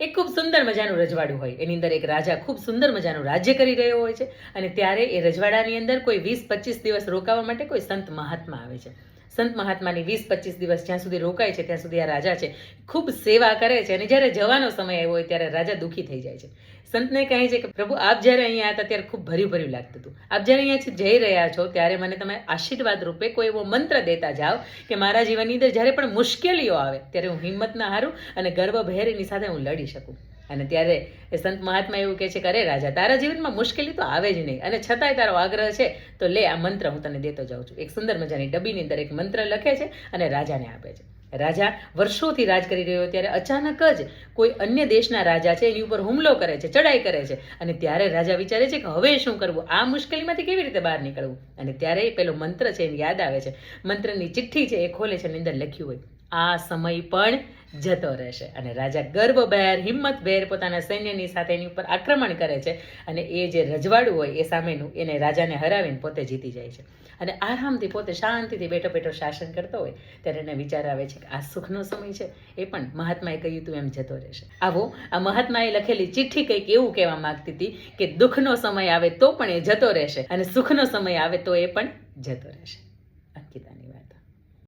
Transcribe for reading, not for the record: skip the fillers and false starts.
એક ખૂબ સુંદર મજાનું રજવાડું હોય, એની અંદર એક રાજા ખૂબ સુંદર મજાનું રાજ્ય કરી રહ્યો હોય છે. અને ત્યારે એ રજવાડાની અંદર કોઈ 20-25 દિવસ રોકાવા માટે કોઈ સંત મહાત્મા આવે છે. સંત મહાત્માની 20-25 દિવસ જ્યાં સુધી રોકાય છે ત્યાં સુધી આ રાજા છે ખૂબ સેવા કરે છે. અને જ્યારે જવાનો સમય આવ્યો હોય ત્યારે રાજા દુઃખી થઈ જાય છે. સંતને કહે છે કે પ્રભુ, આપ જ્યારે અહીંયા હતા ત્યારે ખૂબ ભર્યું ભર્યું લાગતું હતું. આપ જ્યારે અહીંયાથી જઈ રહ્યા છો ત્યારે મને તમે આશીર્વાદ રૂપે કોઈ એવો મંત્ર દેતા જાઓ કે મારા જીવનની અંદર જ્યારે પણ મુશ્કેલીઓ આવે ત્યારે હું હિંમત ના હારું અને ગર્વભેર એની સાથે હું લડી શકું. અને ત્યારે એ સંત મહાત્મા એવું કહે છે કે અરે રાજા, તારા જીવનમાં મુશ્કેલી તો આવે જ નહીં, અને છતાંય તારો આગ્રહ છે તો લે, આ મંત્ર હું તને દેતો જાઉં છું. એક સુંદર મજાની ડબ્બીની અંદર એક મંત્ર લખે છે અને રાજાને આપે છે. રાજા વર્ષોથી રાજ કરી રહ્યો ત્યારે અચાનક જ કોઈ અન્ય દેશના રાજા છે એની ઉપર હુમલો કરે છે, ચડાઈ કરે છે. અને ત્યારે રાજા વિચારે છે કે હવે શું કરવું, આ મુશ્કેલીમાંથી કેવી રીતે બહાર નીકળવું. અને ત્યારે પેલો મંત્ર છે એને યાદ આવે છે. મંત્રની ચિઠ્ઠી છે એ ખોલે છે, એની અંદર લખ્યું હોય, આ સમય પણ જતો રહેશે. અને રાજા ગર્વભેર, હિંમતભેર પોતાના સૈન્યની સાથે એની ઉપર આક્રમણ કરે છે. અને એ જે રજવાડું હોય એ સામેનું એને રાજાને હરાવીને પોતે જીતી જાય છે. અને આરામથી પોતે શાંતિથી બેઠો બેઠો શાસન કરતો હોય ત્યારે એને વિચાર આવે છે કે આ સુખનો સમય છે, એ પણ મહાત્માએ કહ્યું હતું એમ જતો રહેશે. આવો આ મહાત્માએ લખેલી ચિઠ્ઠી કંઈક એવું કહેવા માંગતી હતી કે દુઃખનો સમય આવે તો પણ એ જતો રહેશે, અને સુખનો સમય આવે તો એ પણ જતો રહેશે.